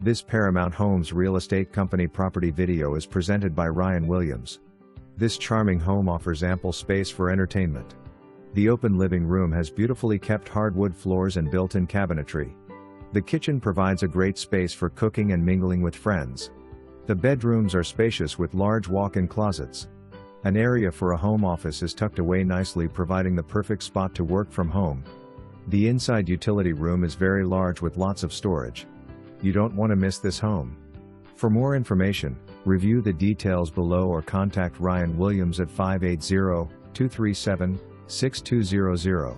This Paramount Homes Real Estate Company property video is presented by Ryan Williams. This charming home offers ample space for entertainment. The open living room has beautifully kept hardwood floors and built-in cabinetry. The kitchen provides a great space for cooking and mingling with friends. The bedrooms are spacious with large walk-in closets. An area for a home office is tucked away nicely, providing the perfect spot to work from home. The inside utility room is very large with lots of storage. You don't want to miss this home. For more information, review the details below or contact Ryan Williams at 580-237-6200.